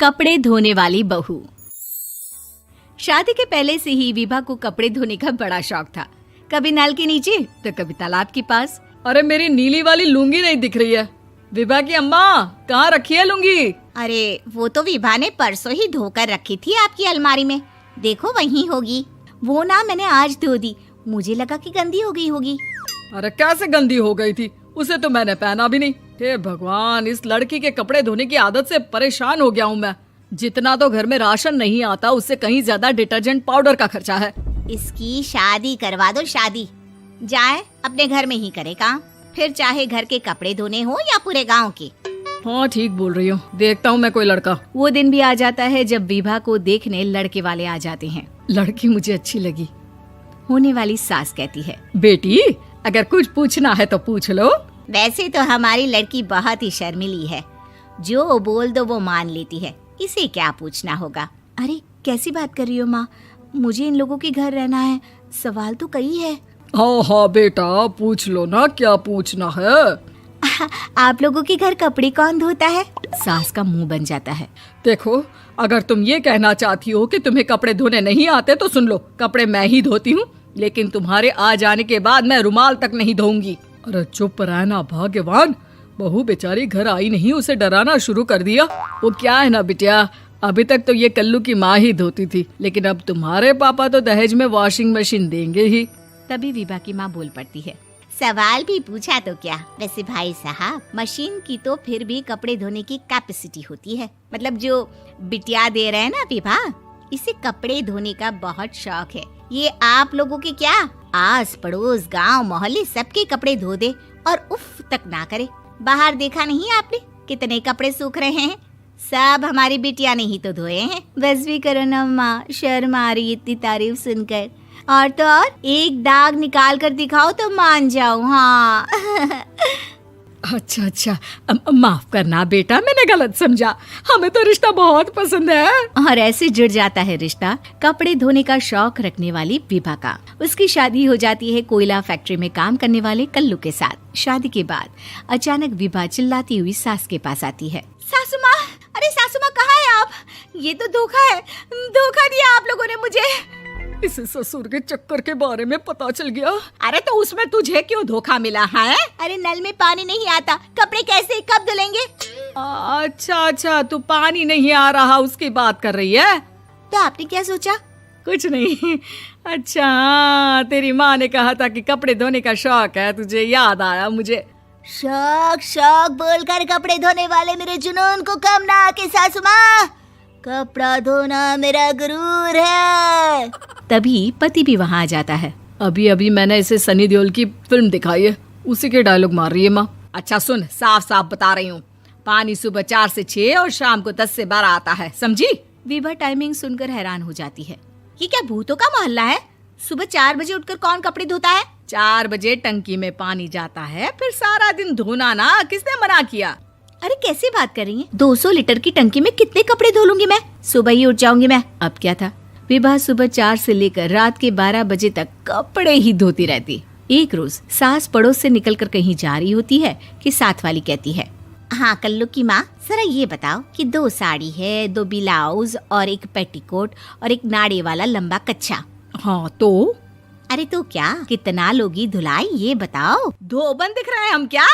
कपड़े धोने वाली बहू। शादी के पहले से ही विभा को कपड़े धोने का बड़ा शौक था। कभी नल के नीचे तो कभी तालाब के पास। अरे मेरी नीली वाली लुंगी नहीं दिख रही है। विभा की अम्मा, कहाँ रखी है लुंगी? अरे वो तो विभा ने परसों ही धोकर रखी थी आपकी अलमारी में, देखो वहीं होगी। वो ना मैंने आज धो दी, मुझे लगा कि गंदी हो गई होगी। अरे कैसे गंदी हो गई थी? उसे तो मैंने पहना भी नहीं। हे भगवान, इस लड़की के कपड़े धोने की आदत से परेशान हो गया हूँ मैं। जितना तो घर में राशन नहीं आता, उससे कहीं ज्यादा डिटर्जेंट पाउडर का खर्चा है। इसकी शादी करवा दो, शादी जाए अपने घर में ही करे काम, फिर चाहे घर के कपड़े धोने हो या पूरे गांव के। हाँ ठीक बोल रही हूँ, देखता हूँ मैं कोई लड़का। वो दिन भी आ जाता है जब विभा को देखने लड़के वाले आ जाते हैं। लड़की मुझे अच्छी लगी। होने वाली सास कहती है, बेटी अगर कुछ पूछना है तो पूछ लो। वैसे तो हमारी लड़की बहुत ही शर्मीली है, जो बोल दो वो मान लेती है, इसे क्या पूछना होगा। अरे कैसी बात कर रही हो माँ, मुझे इन लोगों के घर रहना है, सवाल तो कई है। हाँ हाँ बेटा, पूछ लो ना, क्या पूछना है। आप लोगों के घर कपड़े कौन धोता है? सास का मुंह बन जाता है। देखो, अगर तुम ये कहना चाहती हो कि तुम्हें कपड़े धोने नहीं आते तो सुन लो, कपड़े मैं ही धोती हूँ, लेकिन तुम्हारे आ जाने के बाद मैं रुमाल तक नहीं धोऊंगी। अरे चुप रहना भाग्यवान, बहू बेचारी घर आई नहीं, उसे डराना शुरू कर दिया। वो क्या है ना बिटिया, अभी तक तो ये कल्लू की माँ ही धोती थी, लेकिन अब तुम्हारे पापा तो दहेज में वॉशिंग मशीन देंगे ही। तभी विभा की माँ बोल पड़ती है, सवाल भी पूछा तो क्या। वैसे भाई साहब, मशीन की तो फिर भी कपड़े धोने की कैपेसिटी होती है। मतलब जो बिटिया दे रहे हैं ना विभा, इसे कपड़े धोने का बहुत शौक है। ये आप लोगों के क्या, आस पड़ोस गांव मोहल्ले सबके कपड़े धो दे और उफ तक ना करे। बाहर देखा नहीं आपने कितने कपड़े सूख रहे हैं? सब हमारी बिटिया ने ही तो धोए हैं। बस भी करो ना माँ, शर्म आ रही इतनी तारीफ सुनकर। और तो और एक दाग निकाल कर दिखाओ तो मान जाऊं। हाँ अच्छा, माफ करना बेटा, मैंने गलत समझा। हमें तो रिश्ता बहुत पसंद है। और ऐसे जुड़ जाता है रिश्ता कपड़े धोने का शौक रखने वाली विभा का। उसकी शादी हो जाती है कोयला फैक्ट्री में काम करने वाले कल्लू के साथ। शादी के बाद अचानक विभा चिल्लाती हुई सास के पास आती है। सासू माँ, अरे सासू माँ कहाँ है आप? ये तो धोखा है, धोखा दिया आप लोगों ने मुझे। इसे ससुर के चक्कर के बारे में पता चल गया। अरे तो उसमें तुझे क्यों धोखा मिला है? अरे नल में पानी नहीं आता, कपड़े कैसे कब धुलेंगे? अच्छा, तू पानी नहीं आ रहा उसकी बात कर रही है। तो आपने क्या सोचा? कुछ नहीं। अच्छा, तेरी माँ ने कहा था कि कपड़े धोने का शौक है तुझे, याद आया मुझे। शौक बोलकर कपड़े धोने वाले मेरे जुनून को कम ना आके सासू माँ, कपड़ा धोना मेरा गुरूर है। तभी पति भी वहाँ आ जाता है। अभी मैंने इसे सनी देओल की फिल्म दिखाई है, उसी के डायलॉग मार रही है माँ। अच्छा सुन, साफ साफ बता रही हूँ, पानी सुबह 4 से 6 और शाम को 10 से 12 आता है, समझी? विभा टाइमिंग सुनकर हैरान हो जाती है। ये क्या भूतों का मोहल्ला है? सुबह 4 बजे उठकर कौन कपड़े धोता है? 4 बजे टंकी में पानी जाता है, फिर सारा दिन धोना ना, किसने मना किया? अरे कैसी बात कर रही हैं? 200 लीटर की टंकी में कितने कपड़े धो लूंगी मैं? सुबह ही उठ जाऊंगी मैं। अब क्या था, विभा सुबह 4 से लेकर रात के 12 बजे तक कपड़े ही धोती रहती। एक रोज सास पड़ोस से निकलकर कहीं जा रही होती है कि साथ वाली कहती है, हाँ कल्लू की माँ, जरा ये बताओ कि 2 साड़ी है, 2 ब्लाउज और एक पेटीकोट और एक नाड़े वाला लंबा कच्छा। हाँ तो? अरे तो क्या, कितना लोगी धुलाई ये बताओ। धोबन दिख रहे हैं हम क्या?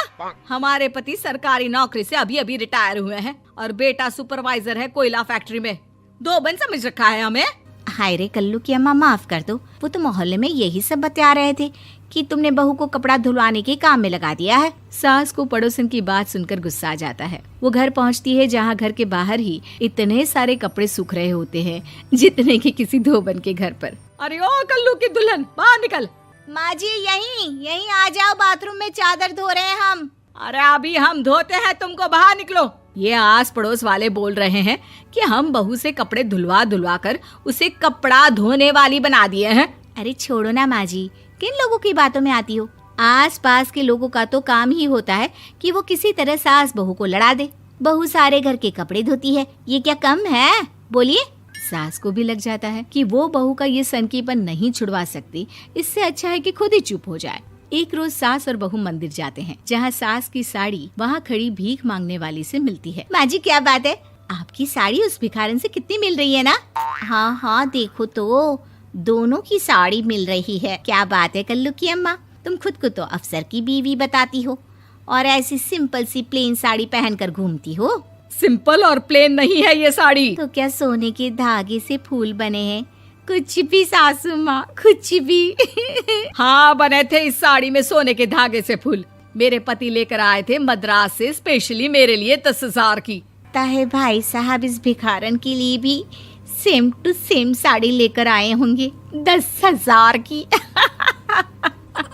हमारे पति सरकारी नौकरी से अभी रिटायर हुए हैं और बेटा सुपरवाइजर है कोयला फैक्ट्री में। धोबन समझ रखा है हमें? हाय रे कल्लू की अम्मा, माफ कर दो, वो तो मोहल्ले में यही सब बता रहे थे कि तुमने बहू को कपड़ा धुलवाने के काम में लगा दिया है। सास को पड़ोसन की बात सुनकर गुस्सा आ जाता है। वो घर पहुंचती है जहां घर के बाहर ही इतने सारे कपड़े सूख रहे होते हैं जितने कि किसी धोबन के घर पर। अरे ओ कल्लू की दुल्हन, बाहर निकल। माँ जी यहीं आ जाओ, बाथरूम में चादर धो रहे हैं हम। अरे अभी हम धोते हैं, तुमको बाहर निकलो। ये आस पड़ोस वाले बोल रहे हैं कि हम बहू से कपड़े धुलवा कर उसे कपड़ा धोने वाली बना दिए हैं। अरे छोड़ो ना माँ जी, किन लोगों की बातों में आती हो? आस पास के लोगों का तो काम ही होता है कि वो किसी तरह सास बहू को लड़ा दे। बहू सारे घर के कपड़े धोती है, ये क्या कम है? बोलिए। सास को भी लग जाता है कि वो बहू का ये सनकीपन नहीं छुड़वा सकती, इससे अच्छा है कि खुद ही चुप हो जाए। एक रोज सास और बहू मंदिर जाते हैं, जहाँ सास की साड़ी वहाँ खड़ी भीख मांगने वाली से मिलती है। माँ जी क्या बात है, आपकी साड़ी उस भिखारन से कितनी मिल रही है ना? हाँ हाँ, देखो तो दोनों की साड़ी मिल रही है। क्या बात है कल्लू की अम्मा, तुम खुद को तो अफसर की बीवी बताती हो और ऐसी सिंपल सी प्लेन साड़ी पहनकर घूमती हो। सिंपल और प्लेन नहीं है ये साड़ी। तो क्या सोने के धागे से फूल बने हैं? कुछ भी सासू माँ, कुछ भी। हाँ, बने थे इस साड़ी में सोने के धागे से फूल। मेरे पति लेकर आए थे मद्रास से स्पेशली मेरे लिए 10,000 की। ताहे भाई साहब इस भिखारन के लिए भी सेम टू सेम साड़ी लेकर आए होंगे 10,000 की।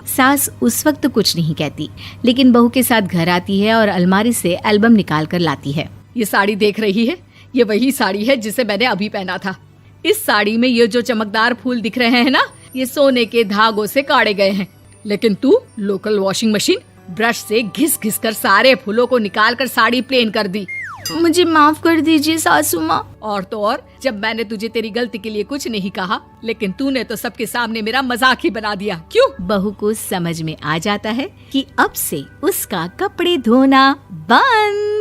सास उस वक्त तो कुछ नहीं कहती, लेकिन बहू के साथ घर आती है और अलमारी से एल्बम निकाल कर लाती है। ये साड़ी देख रही है, ये वही साड़ी है जिसे मैंने अभी पहना था। इस साड़ी में ये जो चमकदार फूल दिख रहे हैं ना, ये सोने के धागों से काढ़े गए हैं। लेकिन तू लोकल वॉशिंग मशीन ब्रश से घिस घिस कर सारे फूलों को निकाल कर साड़ी प्लेन कर दी। मुझे माफ कर दीजिए सासू माँ। और तो और, जब मैंने तुझे तेरी गलती के लिए कुछ नहीं कहा, लेकिन तूने तो सबके सामने मेरा मजाक ही बना दिया। क्यों? बहू को समझ में आ जाता है कि अब से उसका कपड़े धोना बंद।